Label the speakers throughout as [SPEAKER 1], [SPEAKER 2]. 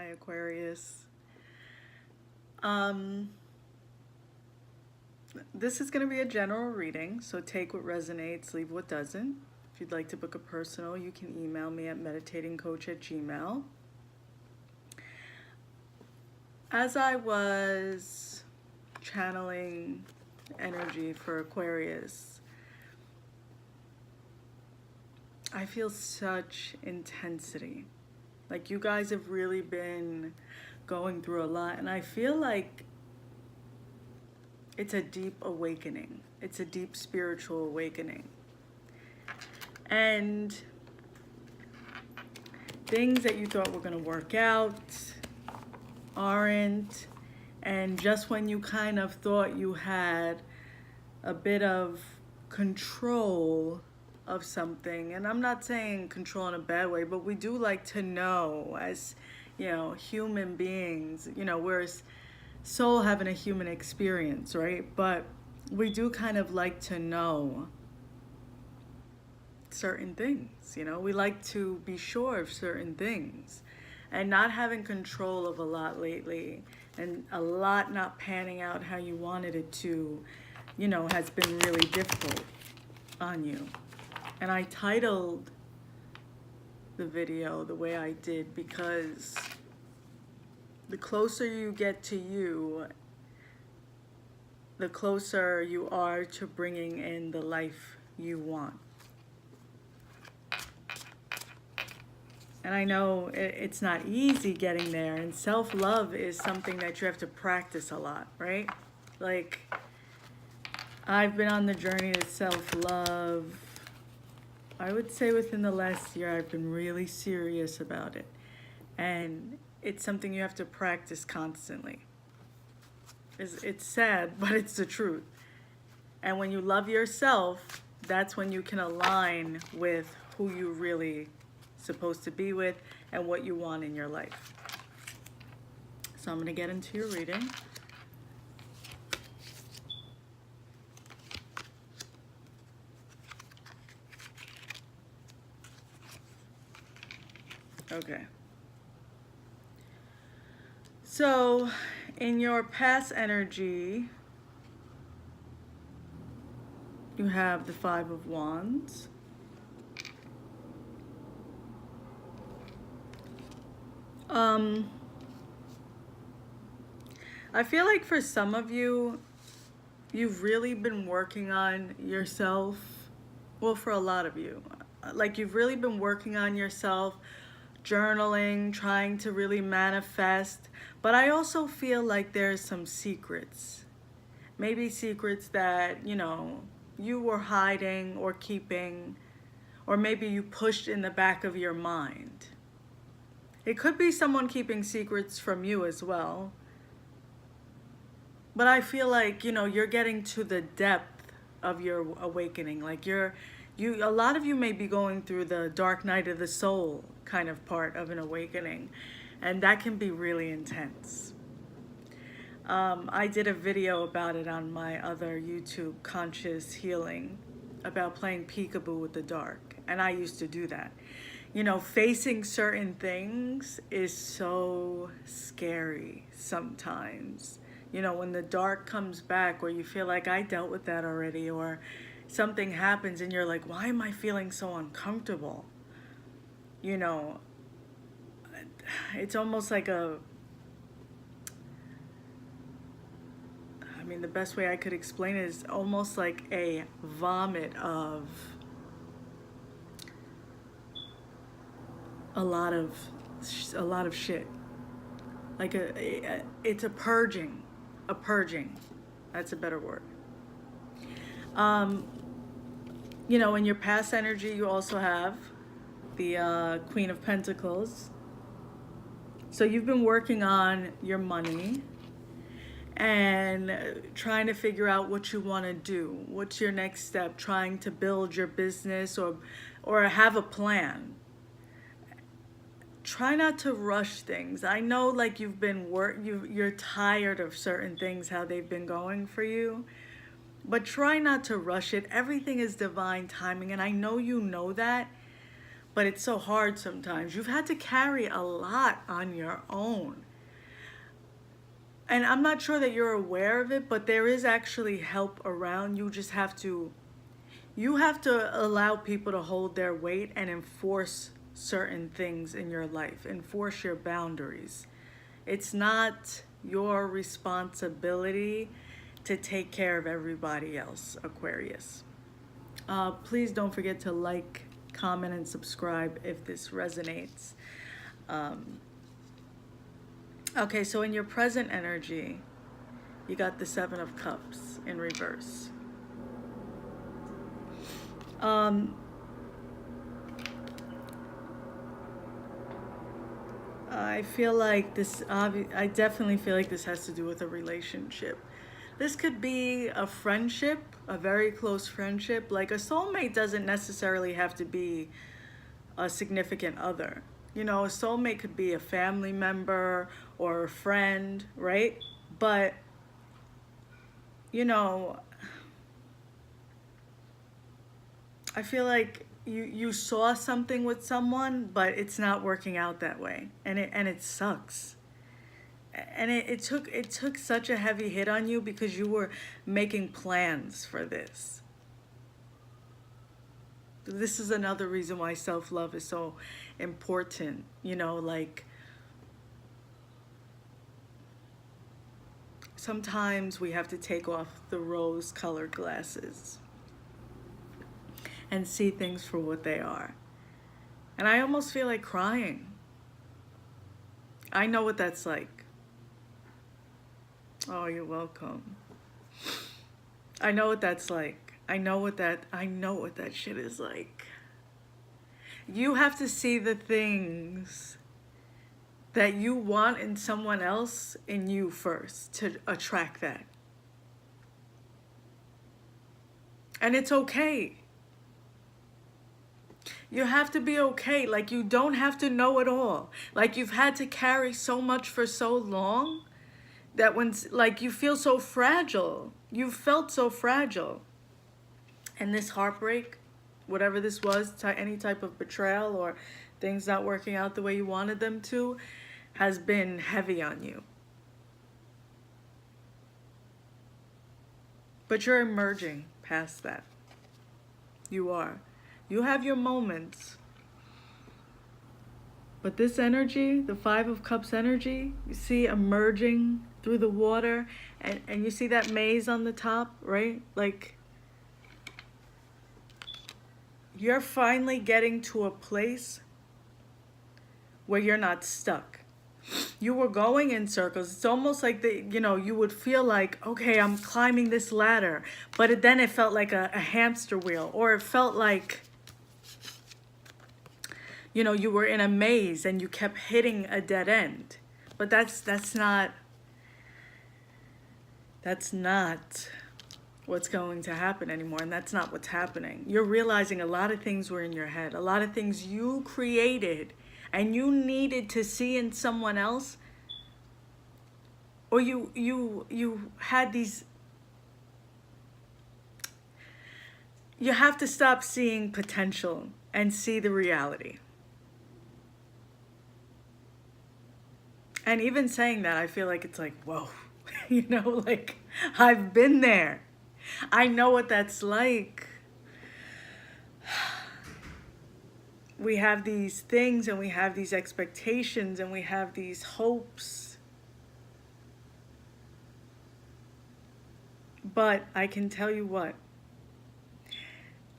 [SPEAKER 1] Hi, Aquarius. This is going to be a general reading, so take what resonates, leave what doesn't. If you'd like to book a personal, you can email me at meditatingcoach@gmail.com. As I was channeling energy for Aquarius, I feel such intensity. Like, you guys have really been going through a lot, and I feel like it's a deep awakening. It's a deep spiritual awakening. And things that you thought were going to work out aren't. And just when you kind of thought you had a bit of control of something, and I'm not saying control in a bad way, but we do like to know, as human beings, we're soul having a human experience, right? But we do kind of like to know certain things, we like to be sure of certain things. And not having control of a lot lately, and a lot not panning out how you wanted it to, has been really difficult on you. And I titled the video the way I did because the closer you get to you, the closer you are to bringing in the life you want. And I know it's not easy getting there, and self-love is something that you have to practice a lot, right? Like, I've been on the journey to self-love. I would say within the last year, I've been really serious about it. And it's something you have to practice constantly. It's sad, but it's the truth. And when you love yourself, that's when you can align with who you really supposed to be with and what you want in your life. So I'm going to get into your reading. Okay. So in your past energy, you have the Five of Wands. I feel like for some of you, you've really been working on yourself. Well, for a lot of you, like, you've really been working on yourself, journaling, trying to really manifest. But I also feel like there's some secrets. Maybe secrets that, you were hiding or keeping, or maybe you pushed in the back of your mind. It could be someone keeping secrets from you as well. But I feel like, you're getting to the depth of your awakening. Like, a lot of you may be going through the dark night of the soul kind of part of an awakening. And that can be really intense. I did a video about it on my other YouTube, Conscious Healing, about playing peekaboo with the dark. And I used to do that. Facing certain things is so scary sometimes. When the dark comes back, where you feel like, I dealt with that already, or something happens and you're like, why am I feeling so uncomfortable? It's almost like the best way I could explain it is almost like a vomit of a lot of shit. Like it's a purging. That's a better word. In your past energy, you also have the Queen of Pentacles. So you've been working on your money and trying to figure out what you want to do. What's your next step? Trying to build your business or have a plan. Try not to rush things. I know, like, you're tired of certain things, how they've been going for you, but try not to rush it. Everything is divine timing, and I know you know that, but it's so hard sometimes. You've had to carry a lot on your own. And I'm not sure that you're aware of it, but there is actually help around. You have to allow people to hold their weight and enforce certain things in your life, enforce your boundaries. It's not your responsibility to take care of everybody else, Aquarius. Please don't forget to like, comment, and subscribe if this resonates. Okay, so in your present energy, you got the Seven of Cups in reverse. I feel like this, I definitely feel like this has to do with a relationship. This could be a friendship, a very close friendship. Like a soulmate doesn't necessarily have to be a significant other. You know, a soulmate could be a family member or a friend, right? But, you know, I feel like you saw something with someone, but it's not working out that way. And it sucks. And it took such a heavy hit on you because you were making plans for this. This is another reason why self-love is so important. You know, like sometimes we have to take off the rose-colored glasses and see things for what they are. And I almost feel like crying. I know what that's like. Oh, you're welcome. I know what that's like. I know what that shit is like. You have to see the things that you want in someone else in you first to attract that. And it's okay. You have to be okay. Like, you don't have to know it all. Like, you've had to carry so much for so long that when, like, you feel so fragile. You've felt so fragile. And this heartbreak, whatever this was, any type of betrayal or things not working out the way you wanted them to, has been heavy on you. But you're emerging past that. You are. You have your moments. But this energy, the Five of Cups energy, you see emerging through the water, and you see that maze on the top, right? Like, you're finally getting to a place where you're not stuck. You were going in circles. It's almost like you would feel like, okay, I'm climbing this ladder, but then it felt like a hamster wheel, or it felt like, you were in a maze and you kept hitting a dead end. But that's not what's going to happen anymore, and that's not what's happening. You're realizing a lot of things were in your head, a lot of things you created and you needed to see in someone else, or you had these. You have to stop seeing potential and see the reality. And even saying that, I feel like it's like, whoa, like, I've been there. I know what that's like. We have these things and we have these expectations and we have these hopes. But I can tell you what,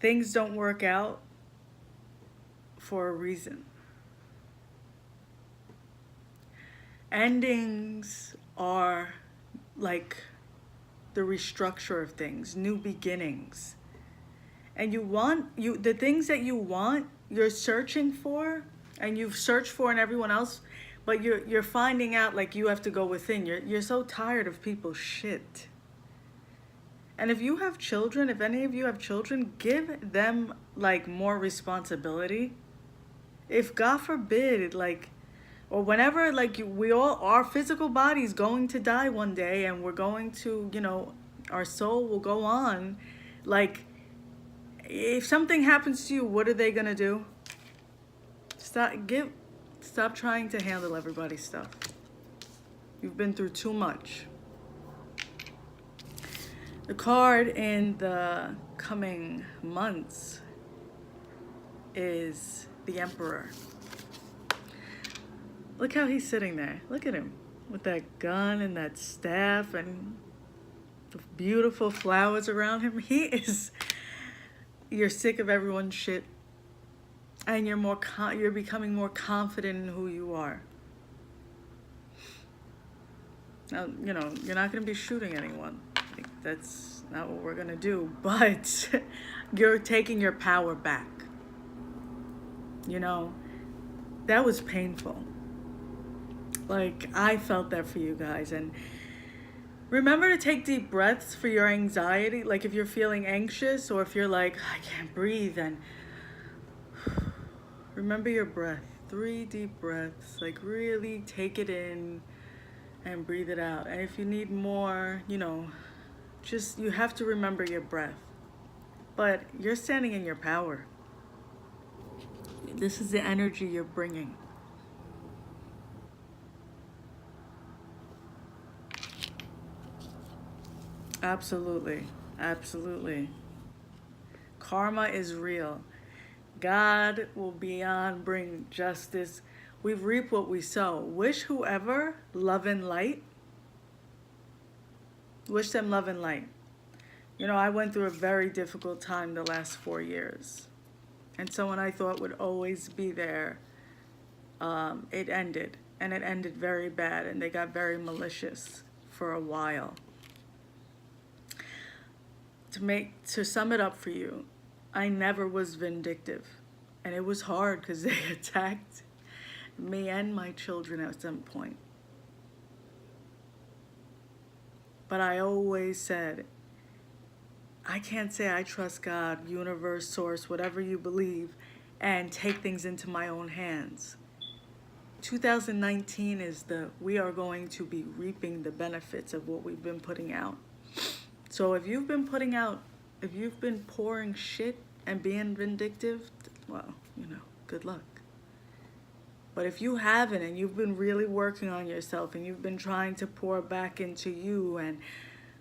[SPEAKER 1] things don't work out for a reason. Endings are like the restructure of things, new beginnings. And the things that you want, you're searching for, and you've searched for in everyone else, but you're finding out like you have to go within. You're so tired of people's shit. And if you have children, if any of you have children, give them like more responsibility. If God forbid, like, or whenever, like, our physical body's going to die one day, and we're going to, our soul will go on. Like, if something happens to you, what are they gonna do? Stop trying to handle everybody's stuff. You've been through too much. The card in the coming months is the Emperor. Look how he's sitting there. Look at him with that gun and that staff and the beautiful flowers around him. You're sick of everyone's shit, and you're becoming more confident in who you are. Now, you're not going to be shooting anyone. Like, that's not what we're going to do, but you're taking your power back. That was painful. Like, I felt that for you guys. And remember to take deep breaths for your anxiety. Like, if you're feeling anxious, or if you're like, I can't breathe, and remember your breath. 3 deep breaths. Like, really take it in and breathe it out. And if you need more, you have to remember your breath. But you're standing in your power. This is the energy you're bringing. Absolutely. Absolutely. Karma is real. God will bring justice. We reap what we sow. Wish whoever love and light. Wish them love and light. I went through a very difficult time the last 4 years. And someone I thought would always be there, it ended. And it ended very bad. And they got very malicious for a while. To sum it up for you, I never was vindictive. And it was hard because they attacked me and my children at some point. But I always said, I can't say I trust God, universe, source, whatever you believe, and take things into my own hands. 2019 is we are going to be reaping the benefits of what we've been putting out. So if you've been pouring shit and being vindictive, well, good luck. But if you haven't, and you've been really working on yourself, and you've been trying to pour back into you, and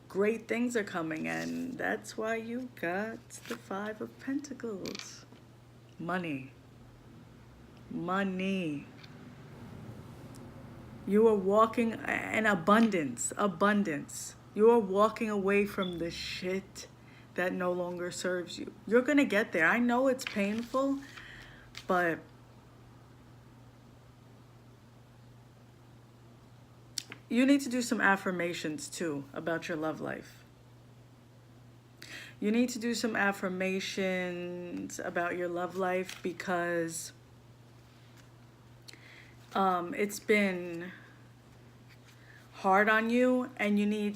[SPEAKER 1] great things are coming, and that's why you got the 5 of Pentacles. Money. You are walking in abundance. You are walking away from the shit that no longer serves you. You're going to get there. I know it's painful, but you need to do some affirmations too about your love life. You need to do some affirmations about your love life because it's been hard on you, and you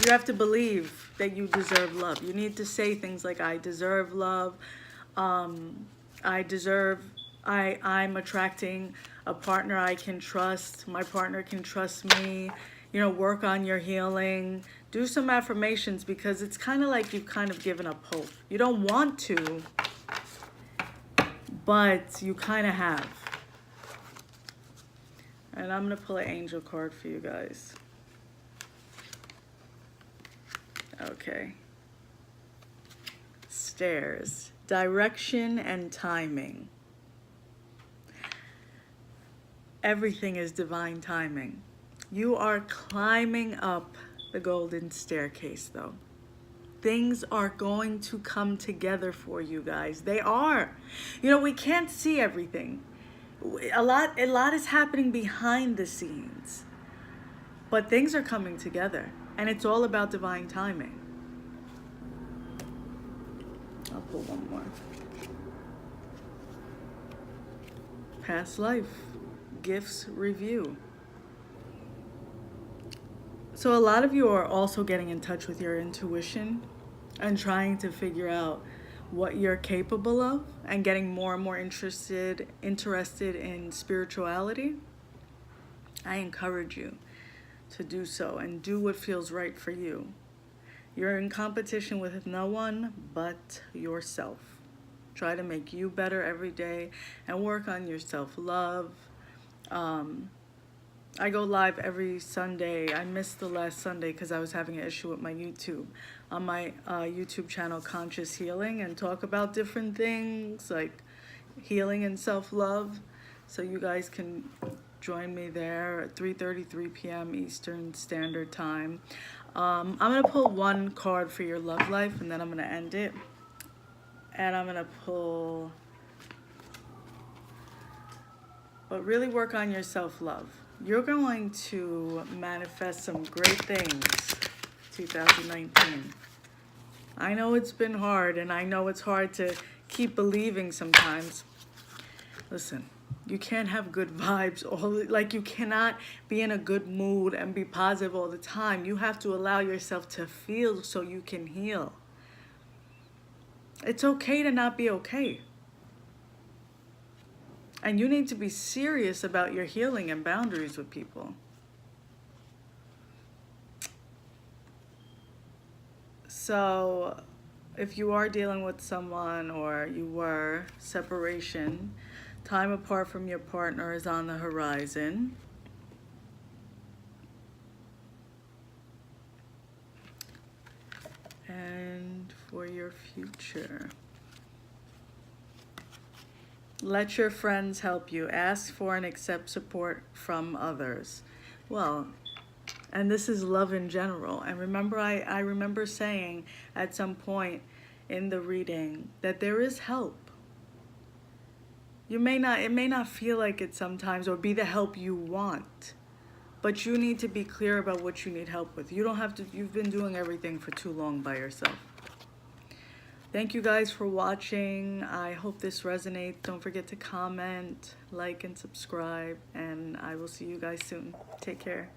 [SPEAKER 1] have to believe that you deserve love. You need to say things like, I deserve love. I'm attracting a partner I can trust. My partner can trust me. Work on your healing. Do some affirmations, because it's kind of like you've kind of given up hope. You don't want to, but you kind of have. And I'm going to pull an angel card for you guys. Okay. Stairs. Direction and timing. Everything is divine timing. You are climbing up the golden staircase, though. Things are going to come together for you guys. They are. We can't see everything. A lot is happening behind the scenes. But things are coming together. And it's all about divine timing. I'll pull one more. Past life. Gifts review. So a lot of you are also getting in touch with your intuition and trying to figure out what you're capable of, and getting more and more interested in spirituality. I encourage you to do so and do what feels right for you. You're in competition with no one but yourself. Try to make you better every day and work on your self-love. I go live every Sunday. I missed the last Sunday because I was having an issue with my YouTube. On my YouTube channel, Conscious Healing, and talk about different things like healing and self-love. So you guys can join me there at 3:33 p.m. Eastern Standard Time. I'm going to pull one card for your love life, and then I'm going to end it. And I'm going to pull... But really work on your self-love. You're going to manifest some great things 2019. I know it's been hard, and I know it's hard to keep believing sometimes. Listen, you can't have good vibes like you cannot be in a good mood and be positive all the time. You have to allow yourself to feel so you can heal. It's okay to not be okay. And you need to be serious about your healing and boundaries with people. So if you are dealing with someone, or you were, separation, time apart from your partner is on the horizon. And for your future, let your friends help you. Ask for and accept support from others. Well, and this is love in general. And remember, I remember saying at some point in the reading that there is help. It may not feel like it sometimes, or be the help you want, but you need to be clear about what you need help with. You don't have to, you've been doing everything for too long by yourself. Thank you guys for watching. I hope this resonates. Don't forget to comment, like, and subscribe, and I will see you guys soon. Take care.